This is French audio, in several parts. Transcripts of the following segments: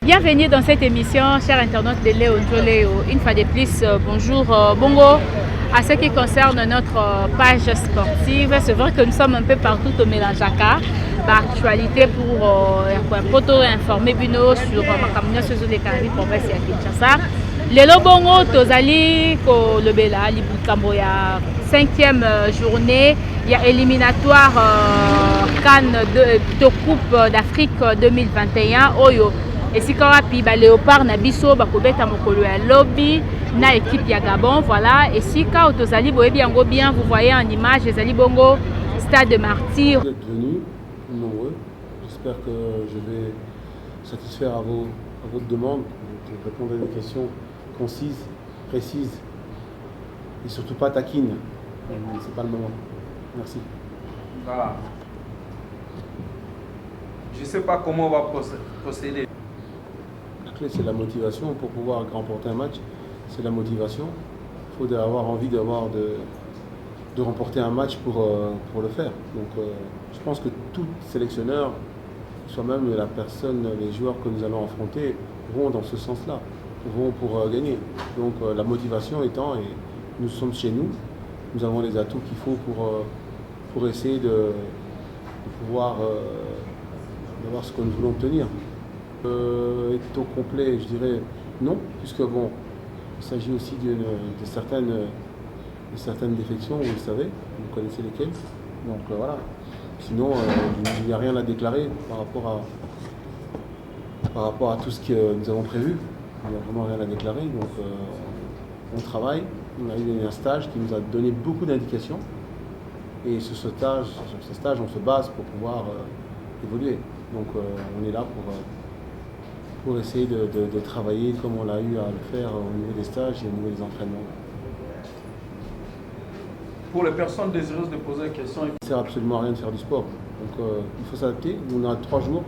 Bienvenue dans cette émission, chers internautes de Léo Ndjoleo. Une fois de plus, bonjour Bongo. À ce qui concerne notre page sportive, c'est vrai que nous sommes un peu partout au Mélanjaka. Actualité pour informer Bino sur ma communauté sur les Caraïbes province de Kinshasa. Lelo Bongo, Tozali, Kolobela, Libukamboya, 5e journée. Il y a éliminatoire Cannes de Coupe d'Afrique 2021. Oyo. Et si quand on Léopard Nabiso, Bakobeta Mokolo ya lobby, na équipe ya Gabon, voilà. Et si quand Tozali bien, vous voyez en image les Ali Bongo, Stade de Martyrs. Vous êtes venus nombreux. J'espère que je vais satisfaire à votre demande, de répondre à des questions concises, précises et surtout pas taquines. C'est pas le moment. Merci. Voilà. Je ne sais pas comment on va procéder. La clé, c'est la motivation. Pour pouvoir remporter un match, c'est la motivation. Il faut avoir envie de remporter un match pour le faire. Donc, je pense que tout sélectionneur, soit même la personne, les joueurs que nous allons affronter, vont dans ce sens-là, vont pour gagner. Donc, la motivation étant, et nous sommes chez nous, nous avons les atouts qu'il faut pour essayer de pouvoir voir ce que nous voulons obtenir. Est au complet, je dirais non, puisque bon, il s'agit aussi de certaines défections, vous le savez, vous connaissez lesquelles. Donc voilà. Sinon, il n'y a rien à déclarer par rapport à tout ce que nous avons prévu. Il n'y a vraiment rien à déclarer. Donc on travaille. On a eu un stage qui nous a donné beaucoup d'indications. Et sur ce stage, on se base pour pouvoir évoluer. Donc on est là pour essayer de travailler comme on l'a eu à le faire au niveau des stages et au niveau des entraînements. Pour les personnes désireuses de poser des questions, ça ne sert absolument à rien de faire du sport. Donc il faut s'adapter. On a 3 jours.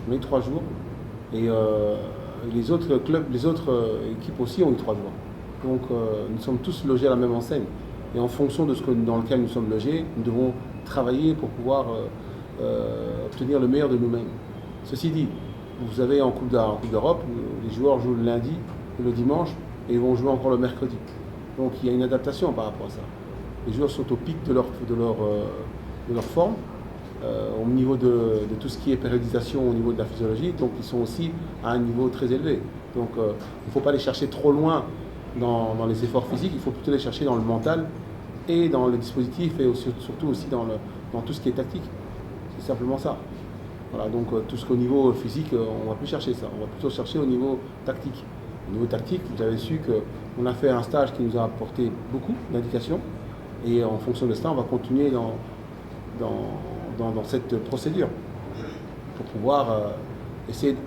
On a eu 3 jours. Et les autres clubs, les autres équipes aussi ont eu 3 jours. Donc nous sommes tous logés à la même enseigne. Et en fonction de dans lequel nous sommes logés, nous devons travailler pour pouvoir obtenir le meilleur de nous-mêmes. Ceci dit, vous avez en Coupe d'Europe, les joueurs jouent le lundi et le dimanche et ils vont jouer encore le mercredi. Donc il y a une adaptation par rapport à ça. Les joueurs sont au pic de leur forme, au niveau de tout ce qui est périodisation, au niveau de la physiologie, donc ils sont aussi à un niveau très élevé. Donc il ne faut pas les chercher trop loin dans les efforts physiques, il faut plutôt les chercher dans le mental et dans le dispositif et surtout aussi dans tout ce qui est tactique. C'est simplement ça. Voilà, donc tout ce qu'au niveau physique, on ne va plus chercher ça, on va plutôt chercher au niveau tactique. Au niveau tactique, vous avez su qu'on a fait un stage qui nous a apporté beaucoup d'indications et en fonction de cela, on va continuer dans cette procédure pour pouvoir essayer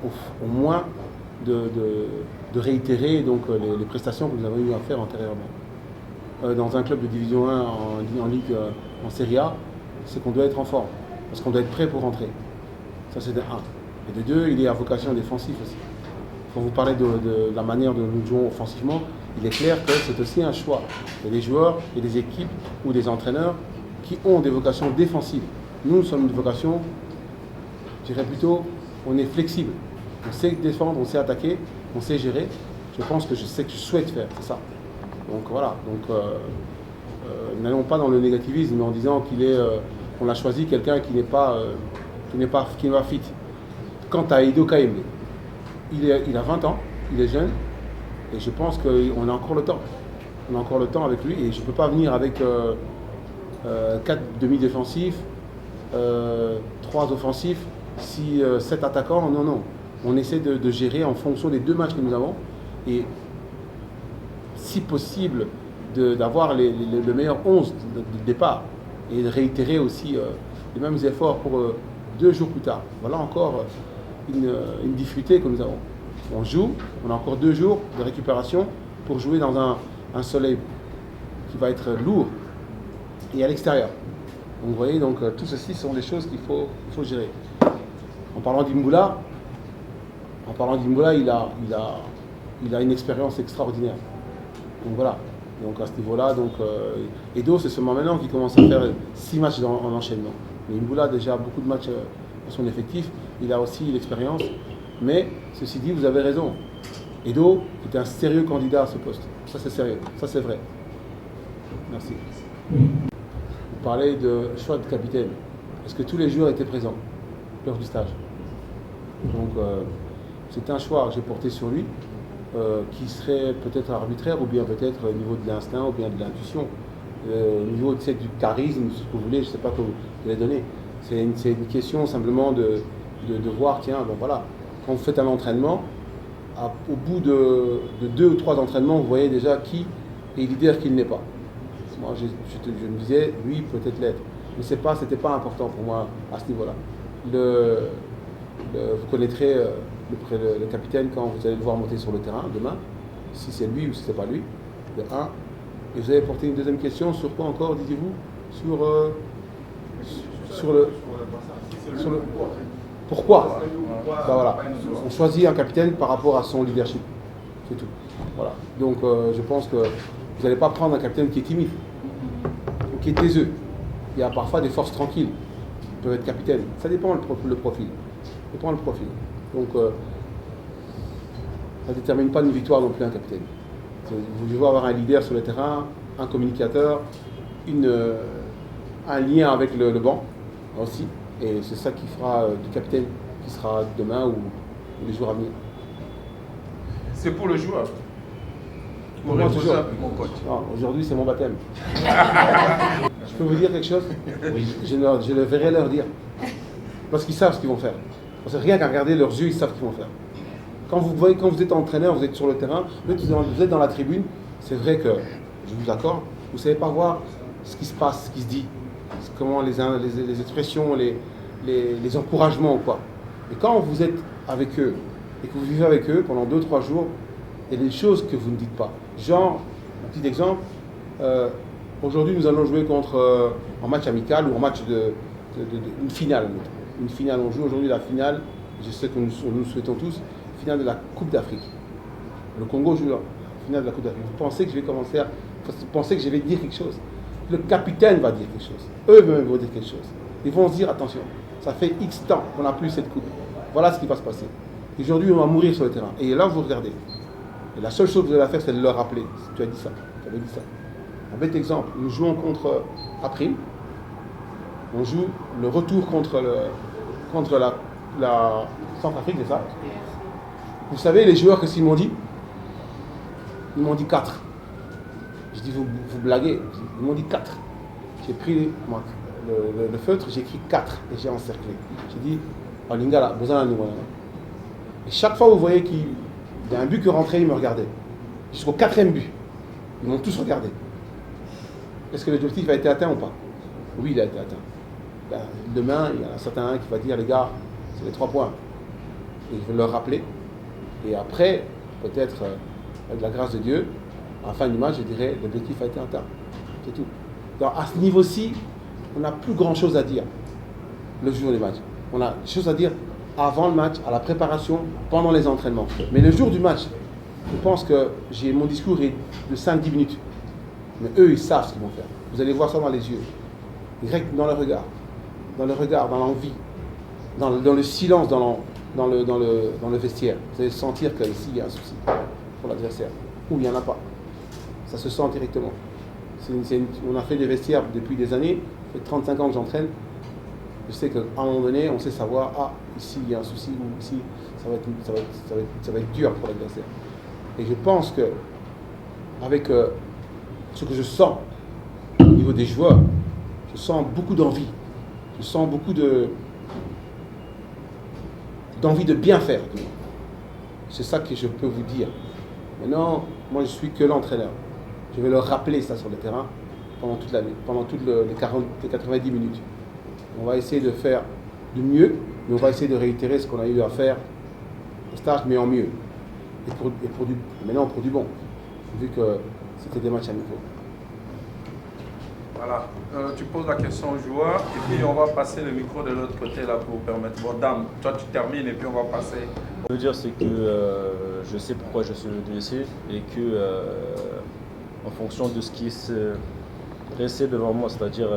au moins de réitérer donc, les prestations que nous avons eu à faire antérieurement. Dans un club de division 1 en Ligue, en Serie A, c'est qu'on doit être en forme, parce qu'on doit être prêt pour rentrer. Ça c'est de 1. Et de 2, il est à vocation défensive aussi. Quand vous parlez de la manière dont nous jouons offensivement, il est clair que c'est aussi un choix. Il y a des joueurs et des équipes ou des entraîneurs qui ont des vocations défensives. Nous sommes une vocation, je dirais plutôt, on est flexible. On sait défendre, on sait attaquer, on sait gérer. Je pense que je sais que je souhaite faire, c'est ça. Donc voilà, n'allons pas dans le négativisme en disant qu'on a choisi quelqu'un qui n'est pas fit. Quant à Ido Kaembe, il a 20 ans, il est jeune, et je pense qu'on a encore le temps. On a encore le temps avec lui, et je ne peux pas venir avec 4 demi-défensifs, 3 offensifs, 7 attaquants, non. On essaie de gérer en fonction des 2 matchs que nous avons, et si possible, d'avoir le meilleur 11 de départ, et de réitérer aussi les mêmes efforts pour 2 jours plus tard. Voilà encore une difficulté que nous avons. On joue, on a encore 2 jours de récupération pour jouer dans un soleil qui va être lourd et à l'extérieur. Donc vous voyez, tout ceci sont des choses qu'il faut gérer. En parlant d'Imbula, il a une expérience extraordinaire. Donc voilà. Donc à ce niveau-là, Edo, c'est seulement maintenant qu'il commence à faire 6 matchs en enchaînement. Mais Imbula a déjà beaucoup de matchs à son effectif. Il a aussi l'expérience Mais, ceci dit, vous avez raison. Edo est un sérieux candidat à ce poste. Ça, c'est sérieux. Ça, c'est vrai. Merci. Vous parlez de choix de capitaine. Est-ce que tous les joueurs étaient présents lors du stage? Donc, c'est un choix que j'ai porté sur lui, qui serait peut-être arbitraire, ou bien peut-être au niveau de l'instinct, ou bien de l'intuition. Au niveau du charisme, ce que vous voulez, je ne sais pas comment vous l'avez donné. C'est une question simplement de voir, tiens, bon voilà, quand vous faites un entraînement, au bout de 2 ou 3 entraînements, vous voyez déjà qui est leader, qui ne l'est pas. Moi, je me disais, lui, peut-être l'être. Mais ce n'était pas important pour moi à ce niveau-là. Vous connaîtrez le capitaine quand vous allez le voir monter sur le terrain demain, si c'est lui ou si ce n'est pas lui, de 1. Et vous avez porté une deuxième question sur quoi encore, disiez-vous? Sur le pourquoi. Ben voilà. On choisit un capitaine par rapport à son leadership. C'est tout. Voilà. Donc je pense que vous n'allez pas prendre un capitaine qui est timide ou qui est taiseux. Il y a parfois des forces tranquilles qui peuvent être capitaines. Ça dépend le profil. Ça dépend le profil. Donc ça ne détermine pas une victoire non plus un capitaine. Vous devez avoir un leader sur le terrain, un communicateur, un lien avec le banc aussi. Et c'est ça qui fera du capitaine qui sera demain ou les jours à venir. C'est pour le joueur. Pour moi, toujours. Aujourd'hui, c'est mon baptême. Je peux vous dire quelque chose? Oui. Je le verrai leur dire. Parce qu'ils savent ce qu'ils vont faire. Parce que rien qu'à regarder leurs yeux, ils savent ce qu'ils vont faire. Quand vous êtes entraîneur, vous êtes sur le terrain, vous êtes dans la tribune, c'est vrai que, je vous accorde, vous ne savez pas voir ce qui se passe, ce qui se dit, comment les expressions, les encouragements ou quoi. Et quand vous êtes avec eux et que vous vivez avec eux pendant 2-3 jours, il y a des choses que vous ne dites pas. Genre, un petit exemple, aujourd'hui nous allons jouer en match amical ou en match une finale. Une finale, on joue aujourd'hui la finale, je sais que nous souhaitons tous, finale de la Coupe d'Afrique. Le Congo joue la finale de la Coupe d'Afrique. Vous pensez que je vais dire quelque chose? Le capitaine va dire quelque chose. Eux-mêmes vont dire quelque chose. Ils vont se dire, attention, ça fait X temps qu'on n'a plus cette coupe. Voilà ce qui va se passer. Aujourd'hui, on va mourir sur le terrain. Et là, vous regardez. Et la seule chose que vous allez faire, c'est de leur rappeler. Tu as dit ça, tu avais dit ça. Un bête exemple, nous jouons contre April. On joue le retour contre la Centrafrique, c'est ça? Vous savez, les joueurs, qu'est-ce qu'ils m'ont dit? Ils m'ont dit 4. Je dis, vous blaguez. Ils m'ont dit 4. J'ai pris le feutre, j'ai écrit 4 et j'ai encerclé. J'ai dit, oh, Lingala, besoin de nous. Et chaque fois, vous voyez qu'il y a un but qui rentrait, ils me regardaient. Jusqu'au 4e but. Ils m'ont tous regardé. Est-ce que l'objectif a été atteint ou pas? Oui, il a été atteint. Ben, demain, il y en a un certain qui va dire, les gars, c'est les 3 points. Et je vais leur rappeler. Et après, peut-être, avec la grâce de Dieu, à la fin du match, je dirais, l'objectif a été atteint. C'est tout. Donc, à ce niveau-ci, on n'a plus grand-chose à dire le jour des matchs. On a des choses à dire avant le match, à la préparation, pendant les entraînements. Mais le jour du match, je pense que mon discours est de 5-10 minutes. Mais eux, ils savent ce qu'ils vont faire. Vous allez voir ça dans les yeux. Direct dans le regard. Dans le regard, dans l'envie. Dans le silence, dans le vestiaire. Vous allez sentir qu'ici, il y a un souci pour l'adversaire. Ou il n'y en a pas. Ça se sent directement. On a fait des vestiaires depuis des années. Ça fait 35 ans que j'entraîne. Je sais qu'à un moment donné, on sait savoir, ici il y a un souci, ou ici ça va être dur pour l'adversaire. Et je pense que, avec ce que je sens au niveau des joueurs, je sens beaucoup d'envie. Je sens beaucoup d'envie de bien faire. C'est ça que je peux vous dire. Maintenant, moi je suis que l'entraîneur. Je vais leur rappeler ça sur le terrain pendant toute l'année, pendant toutes les 90 minutes. On va essayer de faire du mieux, mais on va essayer de réitérer ce qu'on a eu à faire au stage, mais en mieux. Maintenant, pour du bon, vu que c'était des matchs amicaux. Voilà. Tu poses la question au joueur, et puis on va passer le micro de l'autre côté là pour permettre. Bon, Dame, toi tu termines, et puis on va passer. Ce que je veux dire, c'est que je sais pourquoi je suis venu ici, et que en fonction de ce qui se dressait devant moi, c'est-à-dire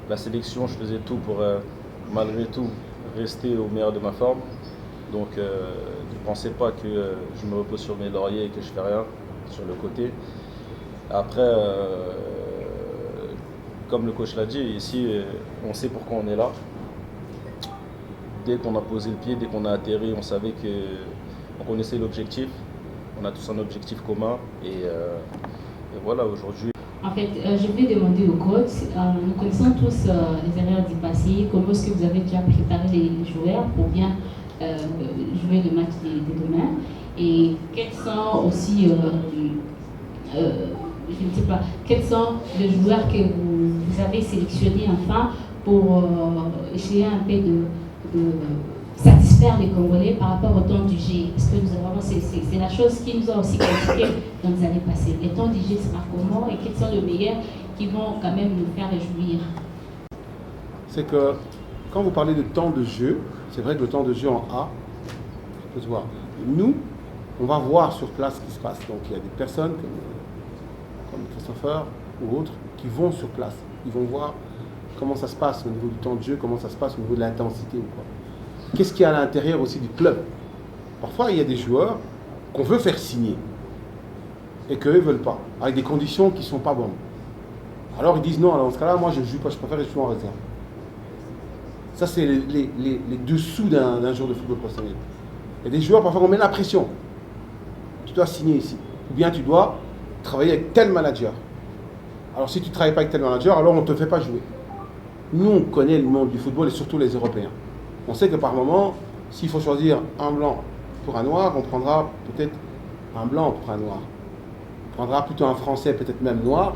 la sélection, je faisais tout pour, malgré tout, rester au meilleur de ma forme. Donc ne pensez pas que je me repose sur mes lauriers et que je fais rien sur le côté. Après, comme le coach l'a dit, ici on sait pourquoi on est là. Dès qu'on a posé le pied, dès qu'on a atterri, on savait qu'on connaissait l'objectif. On a tous un objectif commun et voilà, aujourd'hui. En fait, je vais demander au coach, nous connaissons tous les erreurs du passé, comment est-ce que vous avez déjà préparé les joueurs pour bien jouer le match de demain et quels sont aussi, je ne sais pas, quels sont les joueurs que vous avez sélectionnés enfin pour essayer un peu de satisfaire les Congolais par rapport au temps du jeu. Parce que nous avons, c'est la chose qui nous a aussi critiqué dans les années passées. Les temps du jeu sera comment et quels sont les meilleurs qui vont quand même nous faire réjouir? C'est que quand vous parlez de temps de jeu, c'est vrai que le temps de jeu en A, peut se voir. Nous, on va voir sur place ce qui se passe. Donc il y a des personnes comme Christopher ou autres qui vont sur place. Ils vont voir comment ça se passe au niveau du temps de jeu, comment ça se passe au niveau de l'intensité ou quoi. Qu'est-ce qu'il y a à l'intérieur aussi du club? Parfois, il y a des joueurs qu'on veut faire signer et qu'eux ne veulent pas, avec des conditions qui ne sont pas bonnes. Alors ils disent non, alors dans ce cas-là, moi je ne joue pas, je préfère jouer en réserve. Ça, c'est les dessous d'un joueur de football professionnel. Il y a des joueurs, parfois, on met la pression. Tu dois signer ici. Ou bien tu dois travailler avec tel manager. Alors si tu ne travailles pas avec tel manager, alors on ne te fait pas jouer. Nous, on connaît le monde du football et surtout les Européens. On sait que par moment, s'il faut choisir un blanc pour un noir, on prendra peut-être un blanc pour un noir. On prendra plutôt un Français, peut-être même noir,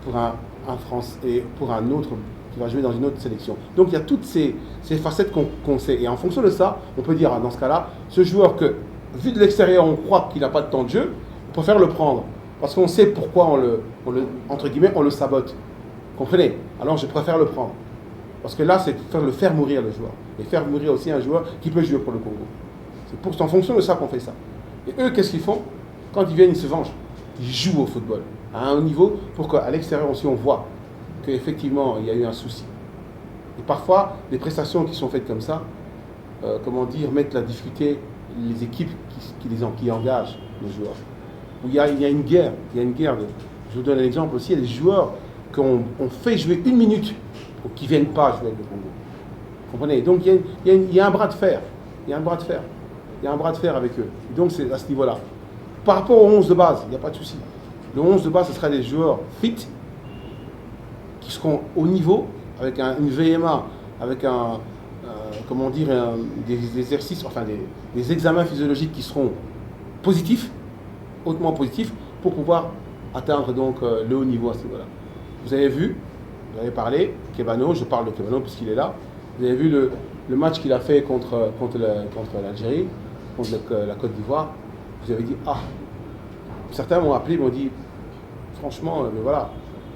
pour un Français et pour un autre qui va jouer dans une autre sélection. Donc il y a toutes ces facettes qu'on sait. Et en fonction de ça, on peut dire, dans ce cas-là, ce joueur que, vu de l'extérieur, on croit qu'il n'a pas de temps de jeu, on préfère le prendre. Parce qu'on sait pourquoi entre guillemets, on le sabote. Comprenez? Alors je préfère le prendre. Parce que là, c'est le faire mourir le joueur. Et faire mourir aussi un joueur qui peut jouer pour le Congo. C'est en fonction de ça qu'on fait ça. Et eux, qu'est-ce qu'ils font? Quand ils viennent, ils se vengent. Ils jouent au football à un haut niveau pour qu'à l'extérieur aussi, on voit qu'effectivement, il y a eu un souci. Et parfois, les prestations qui sont faites comme ça, mettent la difficulté les équipes qui engagent les joueurs. Où il y a une guerre. Il y a une guerre. Je vous donne un exemple aussi. Il y a des joueurs qu'on fait jouer 1 minute pour qu'ils ne viennent pas jouer avec le Congo. Vous comprenez? Donc il y a un bras de fer. Il y a un bras de fer. Il y a un bras de fer avec eux. Et donc c'est à ce niveau-là. Par rapport au 11 de base, il n'y a pas de souci. Le 11 de base, ce sera des joueurs fit, qui seront au niveau, avec une VMA, avec des exercices, enfin des examens physiologiques qui seront positifs, hautement positifs, pour pouvoir atteindre donc le haut niveau à ce niveau-là. Vous avez vu, vous avez parlé, Kebano, je parle de Kebano puisqu'il est là. Vous avez vu le match qu'il a fait contre l'Algérie, contre la Côte d'Ivoire. Vous avez dit, ah, certains m'ont appelé, m'ont dit, franchement, mais voilà,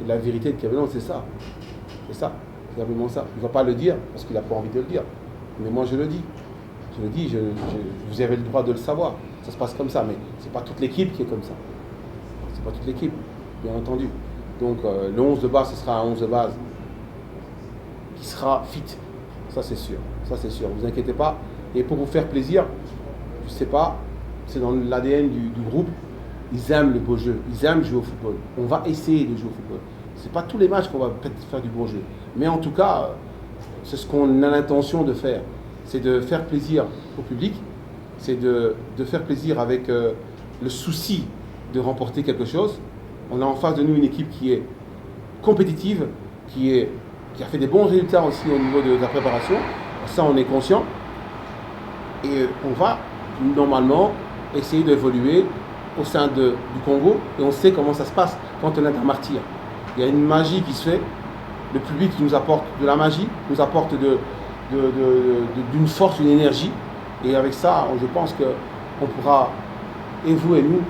la vérité de Kebano, c'est ça. C'est ça, c'est vraiment ça. Il ne va pas le dire parce qu'il n'a pas envie de le dire. Mais moi, je le dis. Je le dis, vous avez le droit de le savoir. Ça se passe comme ça, mais ce n'est pas toute l'équipe qui est comme ça. C'est pas toute l'équipe, bien entendu. Donc le 11 de base, ce sera un 11 de base qui sera fit. Ça c'est sûr. Ça c'est sûr. Vous inquiétez pas. Et pour vous faire plaisir, je sais pas, c'est dans l'ADN du groupe. Ils aiment le beau jeu. Ils aiment jouer au football. On va essayer de jouer au football. C'est pas tous les matchs qu'on va peut-être faire du bon jeu. Mais en tout cas, c'est ce qu'on a l'intention de faire. C'est de faire plaisir au public. C'est de faire plaisir avec le souci de remporter quelque chose. On a en face de nous une équipe qui est compétitive, qui a fait des bons résultats aussi au niveau de la préparation. Ça, on est conscient. Et on va normalement essayer d'évoluer au sein du Congo. Et on sait comment ça se passe quand on est un martyr. Il y a une magie qui se fait. Le public nous apporte de la magie, nous apporte d'une force, une énergie. Et avec ça, je pense qu'on pourra, et vous et nous,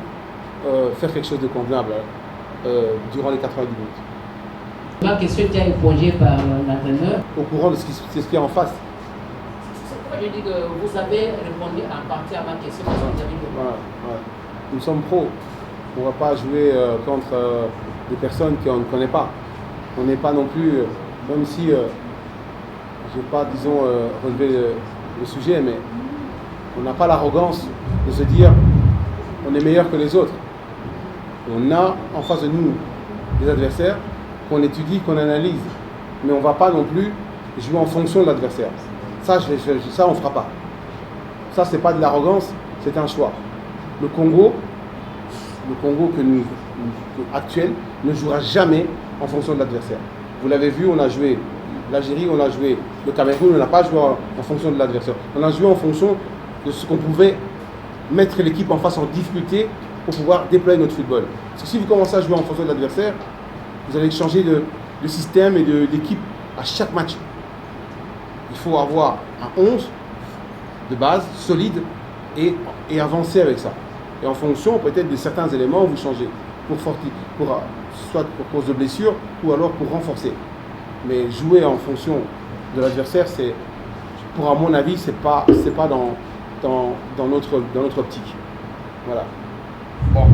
faire quelque chose de convenable durant les 90 minutes. La question qui a été posée par l'entraîneur. Au courant de ce qui est en face. C'est pourquoi je dis que vous avez répondu en partie à ma question. Parce que vous avez répondu. Ouais. Nous sommes pros. On ne va pas jouer contre des personnes qu'on ne connaît pas. On n'est pas non plus, même si je n'ai pas, disons, relevé le sujet, mais On n'a pas l'arrogance de se dire on est meilleur que les autres. On a en face de nous des adversaires qu'on étudie, qu'on analyse. Mais on ne va pas non plus jouer en fonction de l'adversaire. Ça, on ne fera pas. Ça, ce n'est pas de l'arrogance, c'est un choix. Le Congo actuel ne jouera jamais en fonction de l'adversaire. Vous l'avez vu, on a joué l'Algérie, on a joué le Cameroun, on n'a pas joué en fonction de l'adversaire. On a joué en fonction de ce qu'on pouvait mettre l'équipe en face en difficulté pour pouvoir déployer notre football. Parce que si vous commencez à jouer en fonction de l'adversaire, vous allez changer de système et d'équipe à chaque match. Il faut avoir un 11 de base, solide, et avancer avec ça. Et en fonction peut-être de certains éléments, vous changez soit pour cause de blessure ou alors pour renforcer. Mais jouer en fonction de l'adversaire, à mon avis, c'est pas dans notre optique. Voilà. Bon,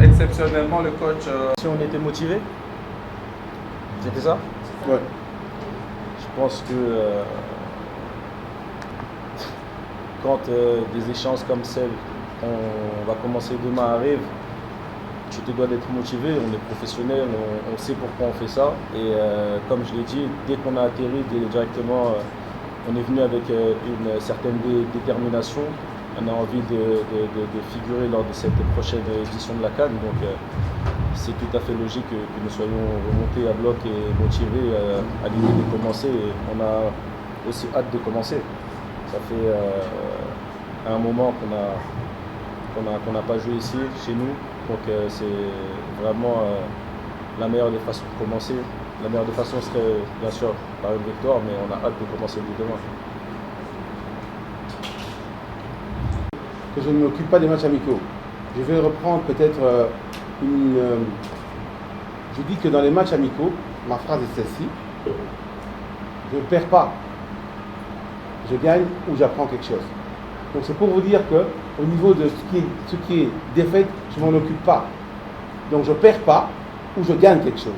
exceptionnellement, le coach... Si on était motivé, c'était ça? Ouais. Je pense que quand des échéances comme celle on va commencer demain arrivent, tu te dois d'être motivé, on est professionnel, on sait pourquoi on fait ça. Et comme je l'ai dit, dès qu'on a atterri, directement, on est venu avec une certaine détermination. On a envie de figurer lors de cette prochaine édition de la CAN. Donc c'est tout à fait logique que nous soyons remontés à bloc et motivés à l'idée de commencer. Et on a aussi hâte de commencer. Ça fait un moment qu'on n'a pas joué ici, chez nous. Donc c'est vraiment la meilleure des façons de commencer. La meilleure des façons serait bien sûr par une victoire, mais on a hâte de commencer dès demain. Que je ne m'occupe pas des matchs amicaux. Je vais reprendre peut-être je dis que dans les matchs amicaux, ma phrase est celle-ci: je ne perds pas, je gagne ou j'apprends quelque chose. Donc c'est pour vous dire que au niveau de ce qui est défaite, je ne m'en occupe pas. Donc je ne perds pas ou je gagne quelque chose.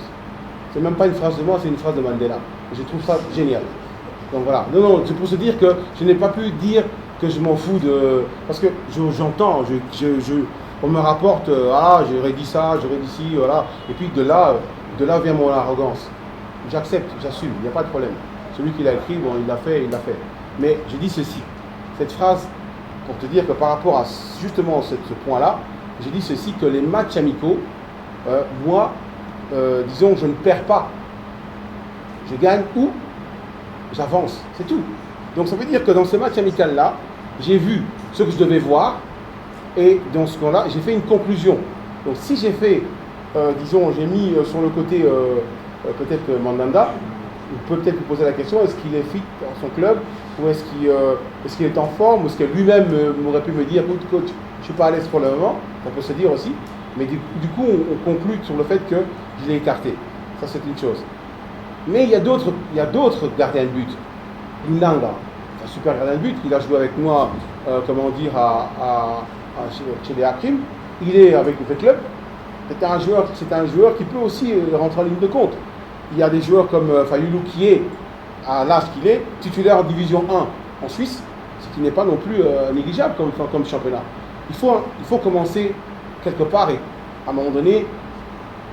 C'est même pas une phrase de moi, c'est une phrase de Mandela. Je trouve ça génial. Donc voilà. Non, c'est pour se dire que je n'ai pas pu dire que je m'en fous de... Parce que j'entends, on me rapporte, j'aurais dit ça, j'aurais dit ci, voilà. Et puis de là vient mon arrogance. J'accepte, j'assume, il n'y a pas de problème. Celui qui l'a écrit, bon, il l'a fait. Mais je dis ceci, cette phrase, pour te dire que par rapport à justement ce point-là, j'ai dit ceci, que les matchs amicaux, moi, disons, je ne perds pas. Je gagne ou j'avance, c'est tout. Donc ça veut dire que dans ce match amical-là, j'ai vu ce que je devais voir, et dans ce cas-là, j'ai fait une conclusion. Donc si j'ai fait, disons, j'ai mis sur le côté peut-être Mandanda, on peut peut-être lui poser la question, est-ce qu'il est fit dans son club, ou est-ce qu'il est en forme, ou est-ce que lui-même m'aurait pu me dire, écoute coach, je ne suis pas à l'aise pour le moment, on peut se dire aussi, mais du coup on conclut sur le fait que je l'ai écarté. Ça c'est une chose. Mais il y a d'autres gardiens de but. Inanga, un super gardien de but, il a joué avec moi, chez les Hakim, il est avec le club. C'est un joueur qui peut aussi rentrer en ligne de compte. Il y a des joueurs comme Fayoulou qui est, à l'âge qu'il est, titulaire en division 1 en Suisse, ce qui n'est pas non plus négligeable comme championnat. Il faut commencer quelque part et à un moment donné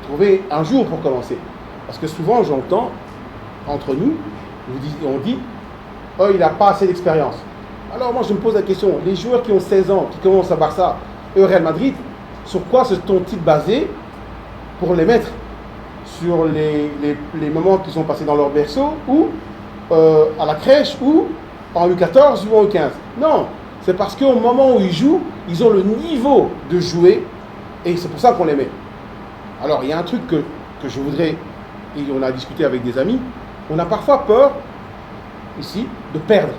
trouver un jour pour commencer. Parce que souvent j'entends entre nous, on dit oh, il n'a pas assez d'expérience. Alors moi je me pose la question, les joueurs qui ont 16 ans, qui commencent à Barça et au Real Madrid, sur quoi se sont-ils basés pour les mettre sur les moments qu'ils ont passés dans leur berceau ou à la crèche ou en U14 ou en U15? Non, c'est parce qu'au moment où ils jouent, ils ont le niveau de jouer et c'est pour ça qu'on les met. Alors il y a un truc que je voudrais, et on a discuté avec des amis, on a parfois peur ici de perdre.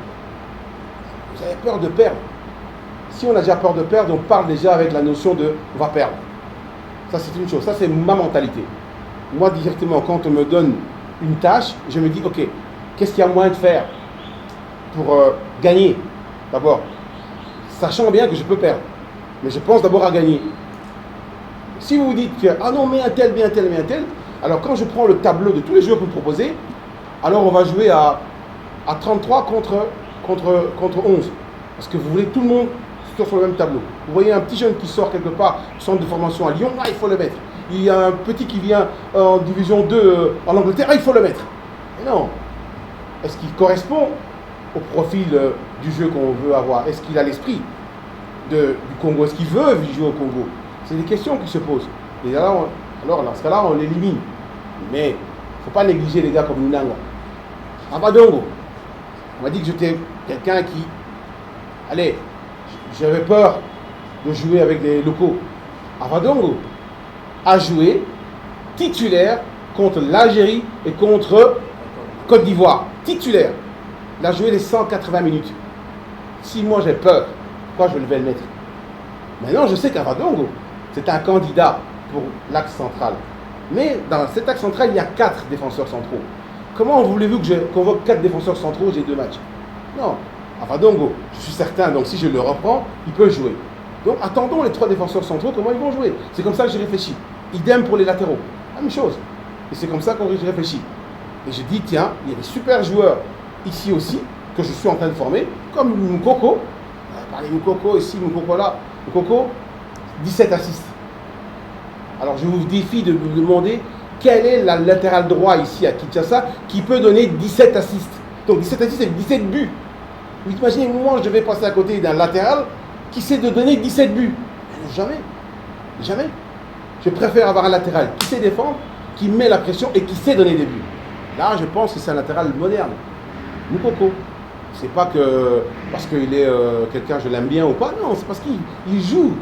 Vous avez peur de perdre. Si on a déjà peur de perdre, on parle déjà avec la notion de on va perdre. Ça c'est une chose, ça c'est ma mentalité. Moi directement, quand on me donne une tâche, je me dis ok, qu'est-ce qu'il y a moyen de faire pour gagner d'abord, sachant bien que je peux perdre. Mais je pense d'abord à gagner. Si vous vous dites que ah non, mais un tel, bien tel, bien tel, alors quand je prends le tableau de tous les joueurs que vous proposez, alors on va jouer à 33 contre 11. Parce que vous voulez tout le monde sur le même tableau. Vous voyez un petit jeune qui sort quelque part, centre de formation à Lyon, là il faut le mettre. Il y a un petit qui vient en division 2 en Angleterre, là il faut le mettre. Mais non. Est-ce qu'il correspond au profil du jeu qu'on veut avoir? Est-ce qu'il a l'esprit du Congo? Est-ce qu'il veut jouer au Congo? C'est des questions qui se posent. Et alors dans ce cas-là, on l'élimine. Mais il ne faut pas négliger les gars comme Nunanga. Avadongo, on m'a dit que j'étais quelqu'un qui... Allez, j'avais peur de jouer avec des locaux. Avadongo a joué titulaire contre l'Algérie et contre Côte d'Ivoire. Titulaire. Il a joué les 180 minutes. Si moi j'ai peur, pourquoi je vais le mettre? Maintenant, je sais qu'Avadongo, c'est un candidat pour l'axe central. Mais dans cet axe central, il y a 4 défenseurs centraux. Comment voulez-vous que je convoque 4 défenseurs centraux, j'ai 2 matchs? Non. Avadongo, je suis certain, donc si je le reprends, il peut jouer. Donc attendons les 3 défenseurs centraux, comment ils vont jouer. C'est comme ça que j'ai réfléchi. Idem pour les latéraux. La même chose. Et c'est comme ça que j'ai réfléchi. Et je dis, tiens, il y a des super joueurs ici aussi, que je suis en train de former, comme Moukoko. Parlez Moukoko ici, Moukoko là. Moukoko, 17 assists. Alors je vous défie de me demander quel est la latéral droit ici à Kinshasa qui peut donner 17 assists. Donc 17 assists, c'est 17 buts. Vous imaginez, moi je vais passer à côté d'un latéral qui sait de donner 17 buts. Jamais. Jamais. Je préfère avoir un latéral qui sait défendre, qui met la pression et qui sait donner des buts. Là, je pense que c'est un latéral moderne. Moukoko. C'est pas que parce qu'il est quelqu'un, je l'aime bien ou pas. Non, c'est parce qu'il joue.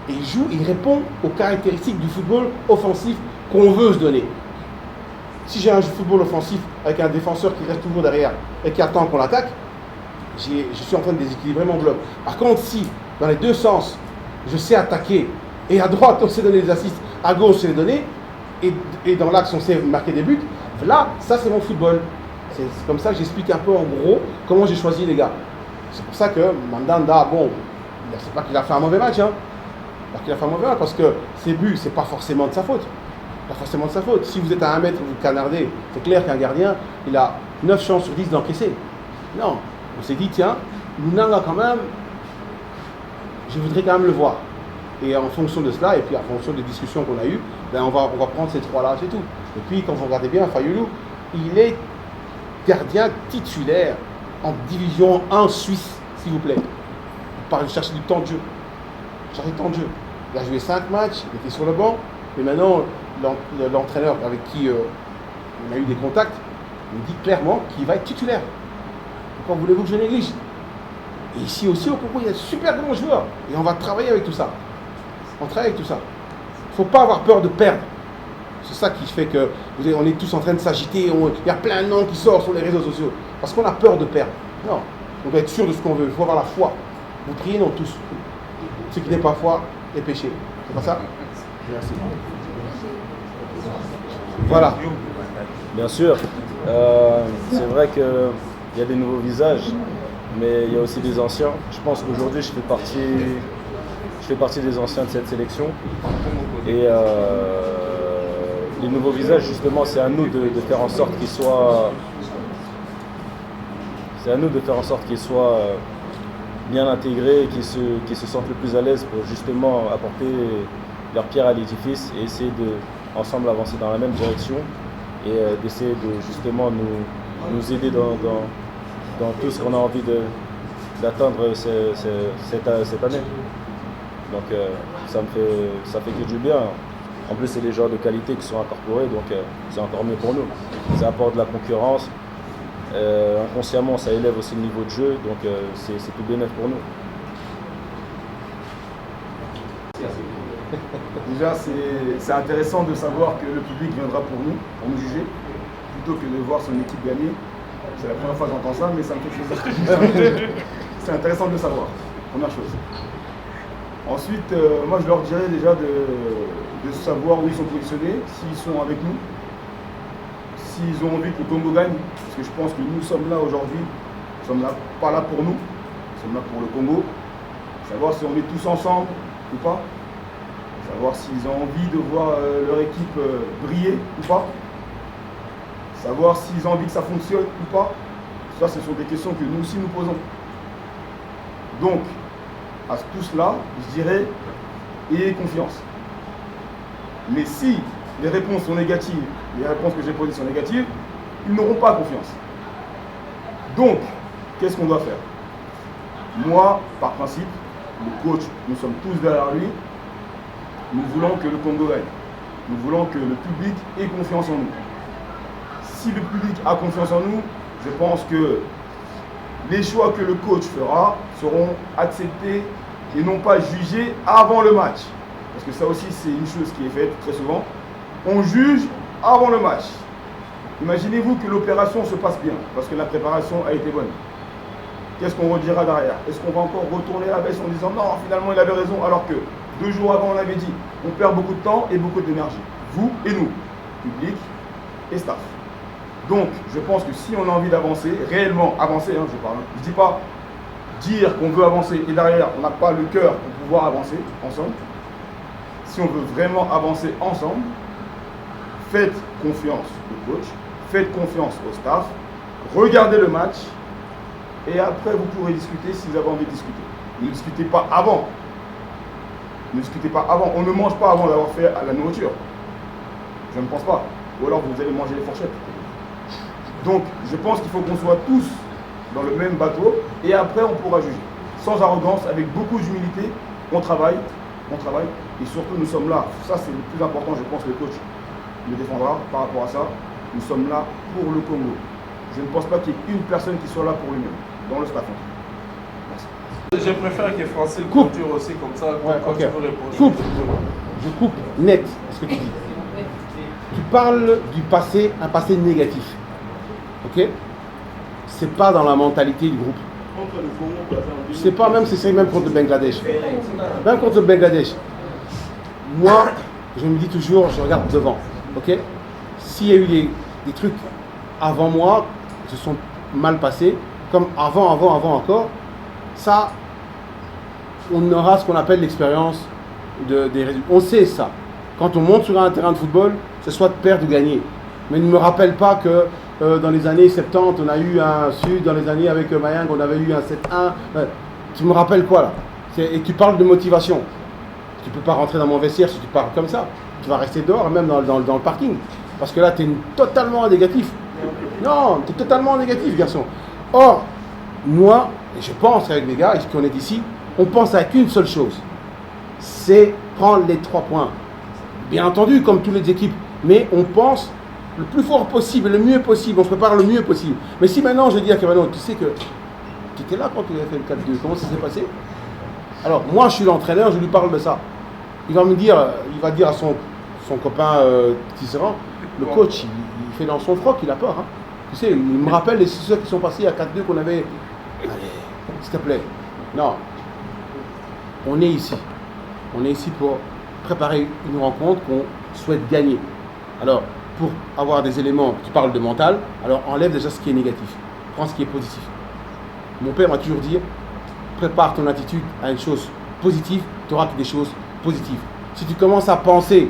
Et il répond aux caractéristiques du football offensif qu'on veut se donner. Si j'ai un football offensif avec un défenseur qui reste toujours derrière et qui attend qu'on l'attaque, je suis en train de déséquilibrer mon bloc. Par contre, si dans les deux sens, je sais attaquer, et à droite on sait donner des assists, à gauche on sait les donner, et dans l'axe on sait marquer des buts, là, ça c'est mon football. C'est comme ça que j'explique un peu en gros comment j'ai choisi les gars. C'est pour ça que Mandanda, bon, c'est pas qu'il a fait un mauvais match, hein. Qu'il a fait un mauvais match parce que ses buts, c'est pas forcément de sa faute. Pas forcément de sa faute. Si vous êtes à 1 mètre, vous canardez, c'est clair qu'un gardien, il a 9 chances sur 10 d'encaisser. Non. On s'est dit, tiens, Nunanga quand même, je voudrais quand même le voir. Et en fonction de cela, et puis en fonction des discussions qu'on a eues, ben on va prendre ces 3-là, c'est tout. Et puis quand vous regardez bien, Fayoulou, il est gardien titulaire en division 1 suisse, s'il vous plaît. Pour chercher du temps de jeu. Chercher du temps de jeu. Il a joué 5 matchs, il était sur le banc, mais maintenant, l'entraîneur avec qui on a eu des contacts, il me dit clairement qu'il va être titulaire. Pourquoi voulez-vous que je néglige? Et ici aussi au Congo, il y a de super bons joueurs. Et on va travailler avec tout ça. On travaille avec tout ça. Il ne faut pas avoir peur de perdre. C'est ça qui fait que on est tous en train de s'agiter. Il y a plein de noms qui sortent sur les réseaux sociaux. Parce qu'on a peur de perdre. Non. On doit être sûr de ce qu'on veut. Il faut avoir la foi. Vous priez, non, tous. Ce qui n'est pas foi est péché. C'est pas ça? Merci. Voilà. Bien sûr. C'est vrai qu'il y a des nouveaux visages, mais il y a aussi des anciens. Je pense qu'aujourd'hui, je fais partie des anciens de cette sélection. Et les nouveaux visages, justement, c'est à nous de faire en sorte qu'ils soient... C'est à nous de faire en sorte qu'ils soient bien intégrés et qu'ils se sentent le plus à l'aise pour justement apporter leur pierre à l'édifice et essayer de ensemble avancer dans la même direction et d'essayer de justement nous aider dans tout ce qu'on a envie d'atteindre cette année. Donc ça fait que du bien. En plus, c'est des joueurs de qualité qui sont incorporés, donc c'est encore mieux pour nous. Ça apporte de la concurrence. Inconsciemment, ça élève aussi le niveau de jeu, donc c'est tout bénéfique pour nous. Déjà, c'est intéressant de savoir que le public viendra pour nous juger, plutôt que de voir son équipe gagner. C'est la première fois que j'entends ça, mais ça me fait plaisir. C'est intéressant de le savoir, première chose. Ensuite, moi je leur dirais déjà de savoir où ils sont positionnés, s'ils sont avec nous, s'ils ont envie que le Congo gagne, parce que je pense que nous sommes là aujourd'hui, nous sommes là, pas là pour nous, nous sommes là pour le Congo. Savoir si on est tous ensemble ou pas, savoir s'ils ont envie de voir leur équipe briller ou pas, savoir s'ils ont envie que ça fonctionne ou pas. Ça, ce sont des questions que nous aussi nous posons. Donc, à tout cela, je dirais, ayez confiance. Mais si les réponses sont négatives, les réponses que j'ai posées sont négatives, ils n'auront pas confiance. Donc, qu'est-ce qu'on doit faire? Moi, par principe, le coach, nous sommes tous derrière lui. Nous voulons que le Congo gagne. Nous voulons que le public ait confiance en nous. Si le public a confiance en nous, je pense que les choix que le coach fera seront acceptés et non pas jugés avant le match. Parce que ça aussi, c'est une chose qui est faite très souvent. On juge avant le match. Imaginez-vous que l'opération se passe bien, parce que la préparation a été bonne. Qu'est-ce qu'on redira derrière? Est-ce qu'on va encore retourner la baisse en disant non, finalement il avait raison, alors que 2 jours avant on avait dit on perd beaucoup de temps et beaucoup d'énergie. Vous et nous, public et staff. Donc je pense que si on a envie d'avancer, réellement avancer, je parle. Je ne dis pas dire qu'on veut avancer et derrière on n'a pas le cœur pour pouvoir avancer ensemble. Si on veut vraiment avancer ensemble, faites confiance au coach, faites confiance au staff, regardez le match et après vous pourrez discuter si vous avez envie de discuter. Ne discutez pas avant. Ne discutez pas avant. On ne mange pas avant d'avoir fait la nourriture. Je ne pense pas. Ou alors vous allez manger les fourchettes. Donc je pense qu'il faut qu'on soit tous dans le même bateau et après on pourra juger. Sans arrogance, avec beaucoup d'humilité, on travaille et surtout nous sommes là. Ça c'est le plus important, je pense que le coach le défendra par rapport à ça. Nous sommes là pour le Congo. Je ne pense pas qu'il y ait une personne qui soit là pour lui-même, dans le staff. Je préfère que Francine Coupe. clôture aussi comme ça, Ouais, quand ok. tu veux répondre. Coupe. Je coupe net ce que tu dis. Tu parles du passé, un passé négatif. Ok? C'est pas dans la mentalité du groupe. Je sais pas même si c'est même contre le Bangladesh. Même contre le Bangladesh. Moi, je me dis toujours, je regarde devant. Ok? S'il y a eu des trucs avant moi qui se sont mal passés, comme avant encore, ça, on aura ce qu'on appelle l'expérience des résultats. On sait ça. Quand on monte sur un terrain de football, c'est soit de perdre ou gagner. Mais ne me rappelle pas que dans les années 70, on a eu un Sud, dans les années avec Mayang, on avait eu un 7-1. Tu me rappelles quoi là? Et tu parles de motivation. Tu ne peux pas rentrer dans mon vestiaire si tu parles comme ça. Tu vas rester dehors, même dans le parking. Parce que là, tu es totalement négatif. Non, tu es totalement négatif, garçon. Or, moi, je pense avec les gars, et qu'on est ici, on pense à qu'une seule chose. C'est prendre les 3 points. Bien entendu, comme toutes les équipes. Mais on pense le plus fort possible, le mieux possible. On se prépare le mieux possible. Mais si maintenant, je dis à Kevin, tu sais que tu étais là quand tu avais fait le 4-2. Comment ça s'est passé? Alors, moi, je suis l'entraîneur, je lui parle de ça. Il va dire à son copain qui se rend, le coach, il fait dans son froc, il a peur. Hein. Tu sais, il me rappelle les ceux qui sont passés à 4-2 qu'on avait. Allez, s'il te plaît. Non. On est ici. On est ici pour préparer une rencontre qu'on souhaite gagner. Alors, pour avoir des éléments, tu parles de mental, alors enlève déjà ce qui est négatif. Prends ce qui est positif. Mon père m'a toujours dit, prépare ton attitude à une chose positive, tu auras que des choses positives. Si tu commences à penser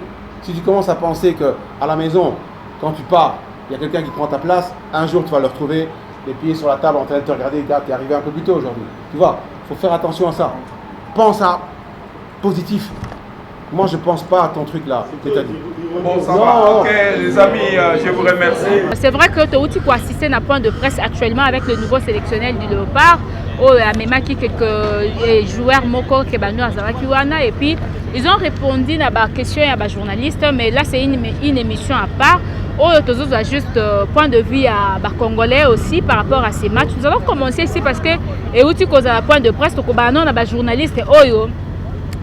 qu'à la maison, quand tu pars, il y a quelqu'un qui prend ta place, un jour tu vas le retrouver, les pieds sur la table en train de te regarder, gars, tu es arrivé un peu plus tôt aujourd'hui. Tu vois, il faut faire attention à ça. Pense à positif. Moi, je pense pas à ton truc là, que tu as dit. Bon, ça va. Ok, les amis, je vous remercie. C'est vrai que tu as assisté à un point de presse actuellement avec le nouveau sélectionnel du Léopard. Même qui quelques joueurs Moko Kebano Azaraki Wana et puis ils ont répondu à la question à la journaliste, mais là c'est une émission à part. Tous a juste point de vue à Congolais aussi par rapport à ces matchs. Nous allons commencer ici parce que et où tu causes à la point de presse, tu as journaliste Oyo.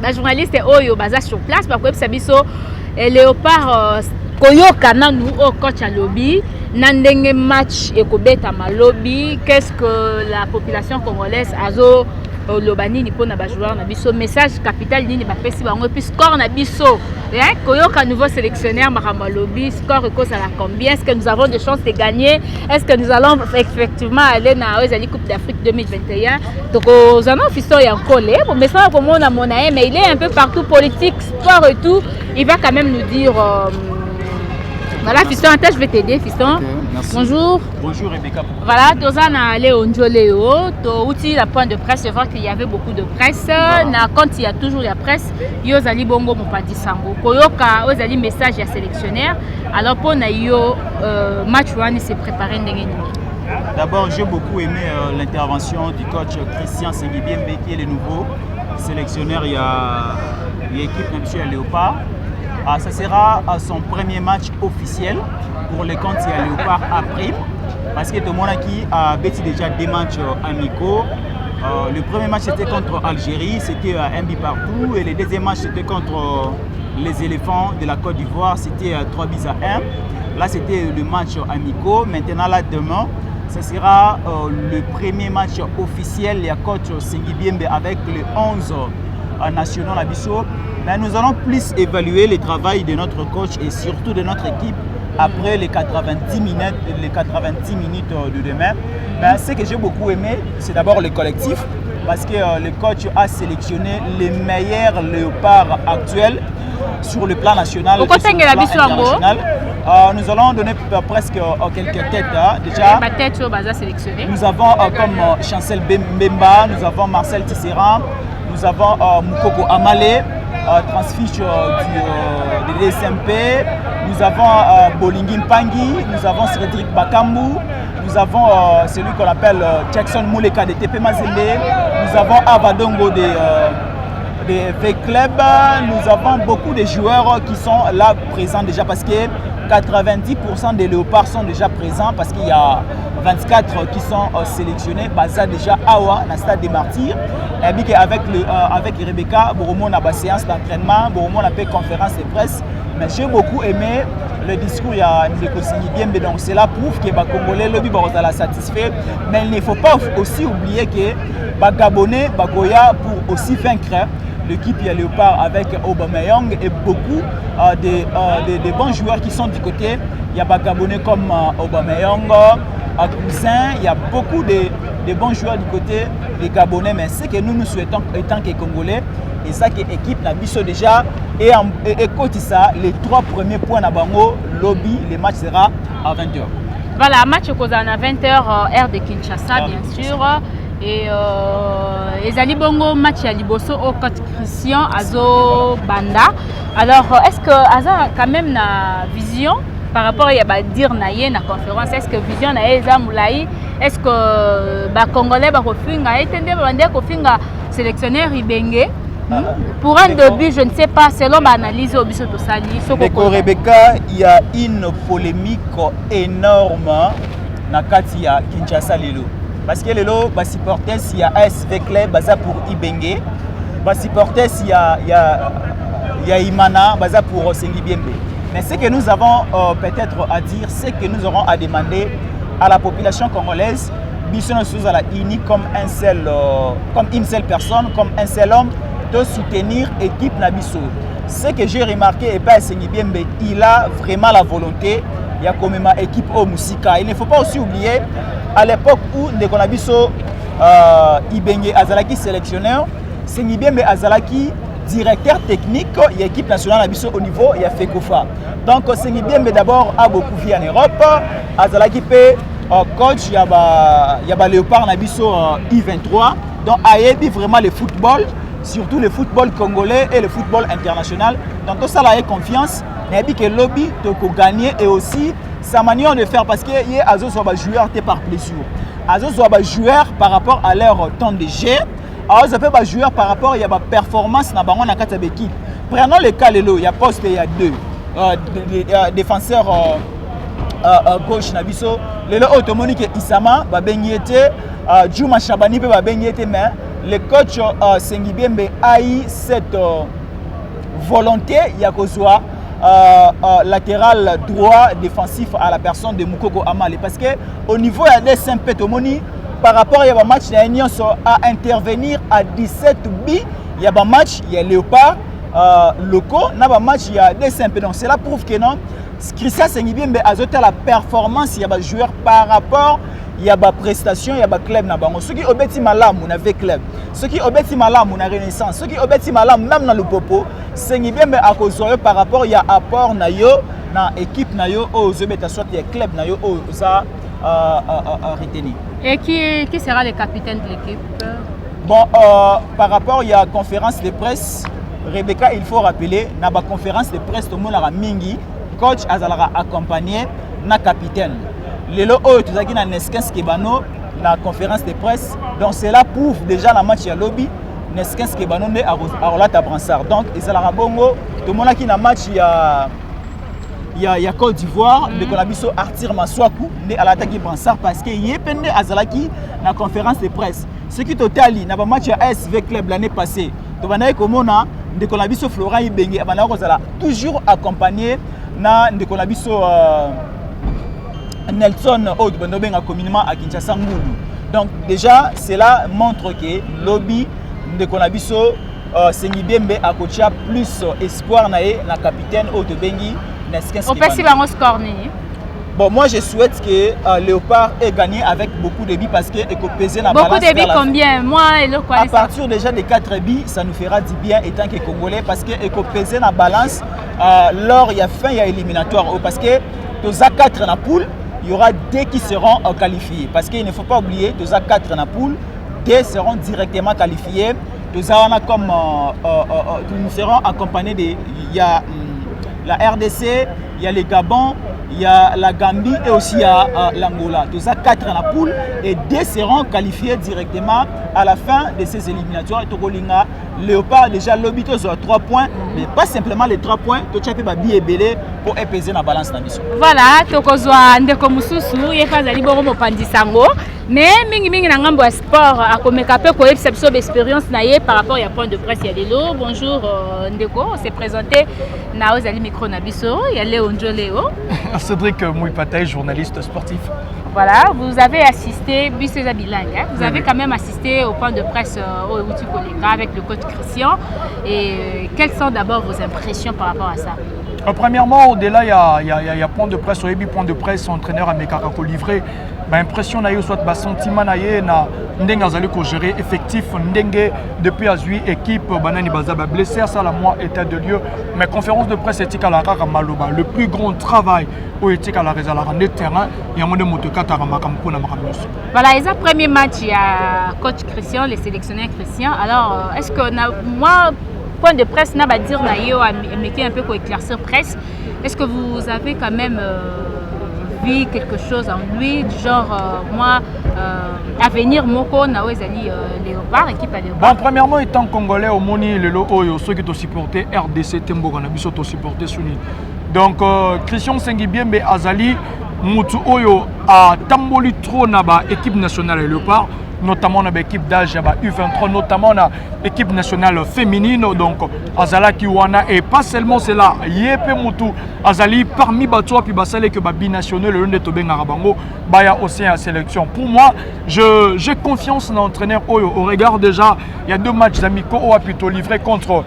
La journaliste Oyo baza sur place parce que Sabiso et Léopard koyoka nanu au coach à lobby nandenge match et kobeta ma lobby. Qu'est-ce que la population congolaise azo lobani ni pona ba joueur na biso message capital nini ba pesi bango puis score na biso koyoka nouveau sélectionneur maramba lobby score cause à la combien est-ce que nous avons des chances de gagner, est-ce que nous allons effectivement aller na la Coupe d'Afrique 2021 donc aux années officiels en collé bon mais ça comme on a mon mais il est un peu partout politique sport et tout, il va quand même nous dire Voilà, Fiston, je vais t'aider, Fiston. Okay, merci. Bonjour. Bonjour Rebecca. Voilà, Tozana Léo Njoleo, outil la point de presse, c'est vrai qu'il y avait beaucoup de presse. Voilà. Quand il y a toujours la presse, Yozali Bongo Mopadi Sango. Koyoka, Ozali message à sélectionnaire. Alors pour Nayo, match one, il s'est préparé. D'abord, j'ai beaucoup aimé l'intervention du coach Christian Sengibiembe, qui est le nouveau sélectionneur. Il y a l'équipe Nabiso Léopard. Ça sera son premier match officiel pour les comptes à Léopard à prime. Parce que tout le monde a bêti déjà des matchs amicaux. Le premier match c'était contre Algérie, c'était un but partout. Et le deuxième match c'était contre les éléphants de la Côte d'Ivoire, c'était 3 buts à 1. Là c'était le match amicaux. Maintenant là demain, ce sera le premier match officiel. Il y a coach Sengibiembe avec les 11 nationaux à Bissau. Mais nous allons plus évaluer le travail de notre coach et surtout de notre équipe après les 90 minutes de demain. Mais ce que j'ai beaucoup aimé, c'est d'abord le collectif, parce que le coach a sélectionné les meilleurs léopards actuels sur le plan national et sur le plan international. Nous allons donner presque quelques têtes. Déjà, nous avons comme Chancel Mbemba, nous avons Marcel Tisserand, nous avons Moukoko Amale, transfiche du DSMP, nous avons Bolingi Mpangi, nous avons Cédric Bakambu, nous avons celui qu'on appelle Jackson Mouleka de TP Mazembe, nous avons Abadongo de V-Club, nous avons beaucoup de joueurs qui sont là présents déjà parce que 90% des léopards sont déjà présents parce qu'il y a 24 qui sont sélectionnés. Ça déjà Awa, dans le stade des Martyrs. Et puis avec Rebecca, on a une séance d'entraînement, on a fait conférence de presse. Mais j'ai beaucoup aimé le discours de Sengibiembe. Donc cela prouve que les Congolais sont satisfaits. Mais il ne faut pas aussi oublier que les Gabonais pour aussi vaincre l'équipe Léopard avec Aubameyang et beaucoup de bons joueurs qui sont du côté. Il y a des Gabonais comme Aubameyang, Cousin, il y a beaucoup de bons joueurs du côté des Gabonais. Mais ce que nous souhaitons étant que Congolais, et ça que l'équipe n'a pas déjà, et côté ça, les 3 premiers points à Bango, lobby, le match sera à 20h. Voilà, match à 20h, heure de Kinshasa, bien sûr. Et Ezali Bongo match à Liboso au côté Christian Azo Banda. Alors est-ce que Azo a quand même une vision par rapport à dire naïe na conférence? Est-ce que vision naïe Zamoulaï? Est-ce que Congolais bakofinga etende bande kofinga sélectionneur Ibenge? Pour un début, je ne sais pas, selon l'analyse au Bissau Tosali. Rebecca, il y a une polémique énorme na Katia Kinshasa Lelo. Parce que les supporters, il y a ASV Club pour Ibenge, supporters, il y a Imana pour Sengibiembe. Mais ce que nous avons peut-être à dire, c'est que nous aurons à demander à la population congolaise, Bissau à la unie comme une seule personne, comme un seul homme, de soutenir l'équipe Nabiso. Ce que j'ai remarqué, et pas Sengibiembe, il a vraiment la volonté. Il y a quand même une équipe au Moussika. Il ne faut pas aussi oublier, à l'époque où Ndekonabiso Ibenge Azalaki sélectionneur, Sengibiembe Azalaki directeur technique, il y a l'équipe nationale Nabiso au niveau, il y a Fekofa. Donc Sengibiembe d'abord a beaucoup vu en Europe, Azalaki peut coach, il y a Léopard Nabiso I23, donc il y a vraiment le football, surtout le football congolais et le football international. Donc tout ça là a confiance. Mais que le lobby peut gagner et aussi sa manière de faire parce que les Azo sont des joueurs par plaisir. Azo sont des joueurs par rapport à leur temps de jeu. Azo sont des joueurs par rapport à la performance dans la équipe. Prenons le cas il y a poste, il y a 2 défenseurs gauche Nabiso. Le Otomonique Isama va baigner Djouma Chabani va baigner mais le coach Sengibiembe a eu cette volonté il y a latéral droit défensif à la personne de Moukoko Amale parce que au niveau de SMP Tomoni par rapport à un match à intervenir à 17 buts il y a un match il y a Léopard locaux n'a un match il y a des SMP donc cela prouve que non Christian Sengibiembe a zoté la performance il y a un joueur par rapport il y a des prestations, il y a des clubs. Ceux qui obéissent malam, on a des clubs. Ceux qui obéissent malam, on a Renaissance. Ceux qui obéissent malam, même dans le popo, c'est bien à cause par rapport il y a apport nayo na équipe na yo aux obeta soit les clubs na yo ça retenu. Et qui sera le capitaine de l'équipe? Bon, par rapport il y a conférence de presse, Rebecca, il faut rappeler, na ba conférence de presse tout le monde a mingi, coach azalaka accompagné na capitaine. Lelo tu zaki na Neskens Kebano la conférence de presse, donc cela prouve déjà la match à lobby Neskens Kebano ne a Rolata Bransard. Donc ezalaka bongo tout le monde qui na match il y a Côte d'Ivoire, de Colabiso Artir Maswaku ne à l'attaque Bransard parce que yepende azalaki na conférence de presse. Ce qui totali na ba match à ASV Club l'année passée. To banaye komona de Colabiso Florent Ibenge abana kozala toujours accompagné na de Colabiso Nelson Oudbendobenga communément à Kinshasa Ngulu. Donc déjà cela montre que lobby de Colabiso Sengibembe a coaché plus espoir na capitaine Oudbengi Neskens. On peut si bango score ni. Bon, moi je souhaite que Léopard ait gagné avec beaucoup de billes parce que il peut peser la balance. Beaucoup de billes combien? Moi et le quoi? À partir déjà de 4 billes, ça nous fera du bien étant que Congolais parce que il peut peser la balance lors il y a fin il y a éliminatoire parce que tous à 4 dans la poule, il y aura 2 qui seront qualifiés parce qu'il ne faut pas oublier tous à 4 dans la poule, 2 seront directement qualifiés. Tous à comme nous serons accompagnés de il y a la RDC, il y a les Gabon, il y a la Gambie et aussi il y a l'Angola. Tous ça 4 dans la poule et 2 seront qualifiés directement à la fin de ces éliminatoires. Togolinga, Léopard déjà l'obito sur 3 points, mais pas simplement les 3 points, tu as bien belé pour épaiser la balance de mission. Voilà, tokozwa ndeko mususu yekaza liboro mopandisango. Mais mingi na ngambo sport akomeka pe ko exception d'expérience na ye par rapport à point de presse ya lelo. Bonjour ndeko, on s'est présenté na ozali micro na biso, ya Léo Njoleo. Cédric Mouipataï, journaliste sportif. Voilà, vous avez assisté, Bisseza Bilingue, hein, vous avez quand même assisté au point de presse au Outi Koleka avec le coach Christian. Et quelles sont d'abord vos impressions par rapport à ça? Premièrement, au-delà, il y a point de presse, au point de presse, entraîneur à Mekakako livré. Impression na yo soit ba sentiment na ye na ndenge azali ko gérer effectif ndenge depuis azui équipe banani bazaba blessé ça la moi état de lieu mais conférence de presse éthique à la rara maloba le plus grand travail au éthique à la réserve de terrain et en de motokata makampo na makamos. Voilà, les premier match il y a coach Christian, les sélectionneurs Christian. Alors est-ce que moi point de presse n'a pas dire na yo un peu pour éclaircir presse. Est-ce que vous avez quand même vu quelque chose en lui, du genre moi, avenir Moko, Naouezali Léopard, équipe à Léopard? Bon, premièrement, étant congolais, au Moni, le Oyo, ceux qui ont supporté RDC, Tembo, Ganabiso, ont supporté Souni. Donc, Christian Sengibiembe Azali, Moutou Oyo, a Tamboli trop naba équipe nationale Léopard, notamment dans l'équipe d'âge U23, notamment dans l'équipe nationale féminine, donc Azala Kiwana, et pas seulement cela, Yepe Moutou, Azali parmi Batoua, puis Basale que binational, le Lunde Tobeng Arabango, Baya aussi en sélection. Pour moi, j'ai confiance dans l'entraîneur Oyo. Au regard déjà, il y a 2 matchs amicaux au plutôt livrés contre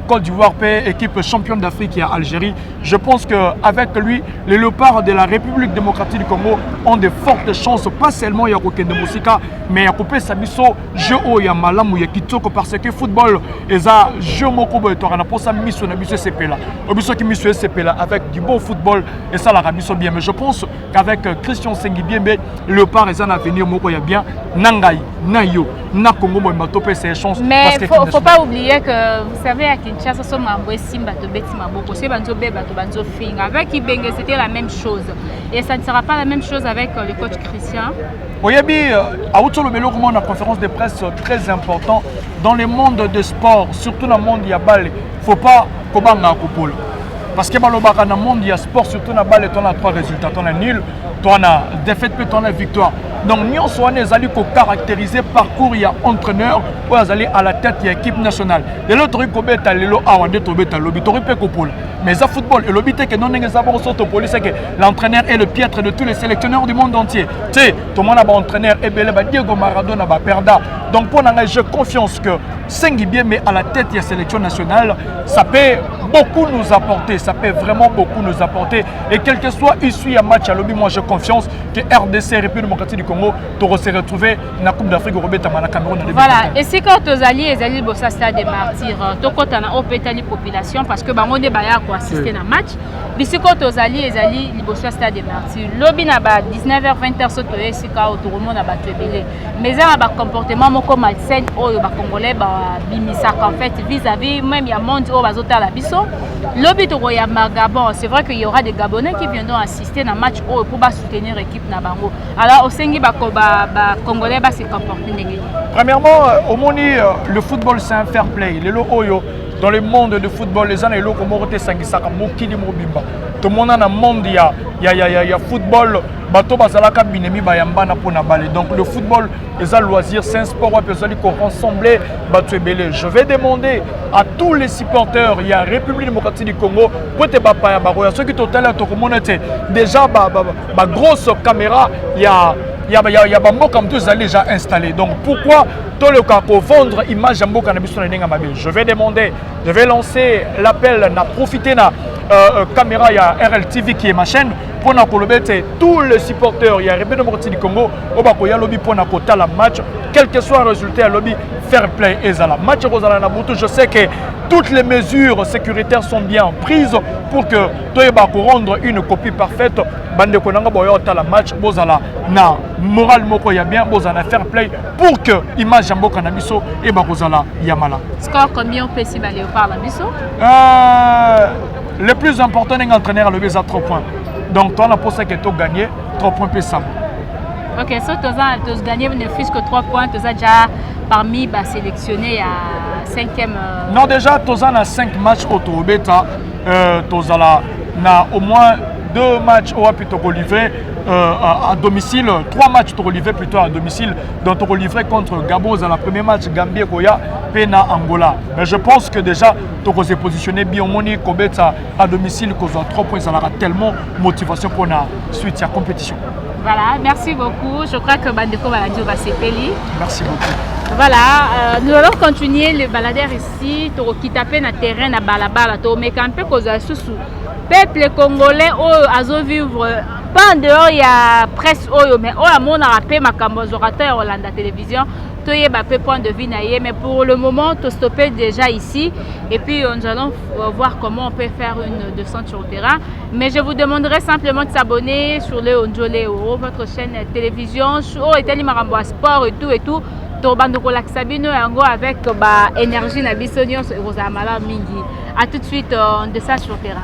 Côte d'Ivoire, équipe championne d'Afrique et Algérie. Je pense qu'avec lui, les léopards de la République démocratique du Congo ont de fortes chances, pas seulement Yakoken de Moussika, mais Yakopé Sabiso, jeu au Yamalam ou Yakitoko, parce que football, et ça, jeu Mokobo et Torana, pour ça, mission Nabiso CP là. Obiso qui mission CP là, avec du bon football, et ça, la Rabiso bien. Mais je pense qu'avec Christian Sengibiembe, le léopard et ça, l'avenir Moko, il y a bien Nangaï, Nayo, Nakongo, Mbatopé, c'est chances. Mais il ne faut pas oublier que, vous savez, à Kinshasa, avec Ibenge, c'était la même chose. Et ça ne sera pas la même chose avec le coach Christian. Oui, à Outolo Melo, on a une conférence de presse très importante dans le monde de sport, surtout dans le monde Yabal. Il ne faut pas qu'on ait un couple. Parce que dans le monde du sport, surtout dans le balle, on a 3 résultats. On a nul, on a défaite, puis on a victoire. Donc, nous sommes caractérisés parcours, il y a entraîneur, ou à la tête, il y a équipe nationale. Et l'autre, mais ça football, et l'obité que nous c'est que l'entraîneur est le piètre de tous les sélectionneurs du monde entier. Tu sais, tout le monde a un entraîneur, Diego Maradona, Perda. Donc, pour nous, j'ai confiance que Sengi bien mais à la tête de la sélection nationale, ça peut beaucoup nous apporter, ça peut vraiment beaucoup nous apporter. Et quel que soit issu à match à lobby, moi j'ai confiance que RDC, République démocratique du Congo, tu se retrouver dans la Coupe d'Afrique européenne à Cameroun. Voilà, et si quand tu alliés, les alliés bossa stade des martyrs, tu quand on a opété la population parce que on est baya pour assister à un match. Mais si quand tu alliés, les alliés bossa stade des martyrs, lobby na ba 19h 20h sauté si quand tout le monde a battu belé. Mais ça a un comportement comme malsain au Congolais ba bimisa en fait vis-à-vis même il y a monde au bazota la biso. Lobby to ya Gabon, c'est vrai qu'il y aura des Gabonais qui viendront assister à un match pour soutenir l'équipe na bango. Alors au Sengi ba Congolais ba se comporter négativement. Premièrement, au Moni, le football c'est un fair play. Les Oyo, dans le monde du football, les gens les locaux moroté sangisaka mokili mobimba. Tout le monde dans le monde il y a football. Bato bazalaka binemi bayambana pona balé. Donc le football est un loisir, c'est un sport où ils qu'on rassemble bato belé. Je vais demander à tous les supporters, il y a République démocratique du Congo, pour te bapaya baroya ceux qui total to communauté déjà ba grosse caméra, il y a Bambo comme tous déjà installé. Donc pourquoi tout le cas pour vendre image Jambo Cannabis je vais demander, je vais lancer l'appel, n'a profité na caméra, il y a RLTV qui est ma chaîne pour na tous les supporters, il y a République démocratique du Congo, au Bakoya lobby pour na kota la match, quel que soit le résultat, lobby fair play et la match Rosala Nabutu, je sais que toutes les mesures sécuritaires sont bien prises pour que Toyeba rendre une copie parfaite. Bande Konanga Boyota la match, Bozala na moral moko ya bien, Bozala fair play pour que image Jambo Canabiso et Barozala Yamala. Score combien on peut s'y aller par la biso? Le plus important est l'entraîneur à lever à 3 points. Donc toi on a pensé que tu as gagné 3 points plus ça. Ok, so tu as gagné ne fût que 3 points, tu as déjà parmi sélectionné à 5e. Non, déjà, tu as 5 matchs au Tourobeta. Tu as au moins 2 matchs au Apitoko livré à domicile, 3 matchs au livré plutôt à domicile. Donc tu as livré contre Gabon dans le premier match, Gambie, Goya, Pena, Angola. Mais je pense que déjà, tu as positionné bien Moni Kobeta à domicile, cause 3 points, ça aura tellement de motivation pour la suite de la compétition. Voilà, merci beaucoup. Je crois que Bandeko Baladio va s'épeler. Merci beaucoup. Voilà, nous allons continuer le baladeur ici. Qui tape dans le terrain à Balabala. Mais quand peu cause sous peuple congolais a vivre pas en dehors il y a presse mais au monde a rappelé ma orateurs Hollande télévision. Toye peu point de vue naïe, mais pour le moment tout stoppé déjà ici et puis nous allons voir comment on peut faire une descente sur le terrain. Mais je vous demanderai simplement de s'abonner sur le Onjoléo, votre chaîne télévision, sur Eteli Sport et tout. Avec énergie na bisonio mingi. À tout de suite on descend sur le terrain.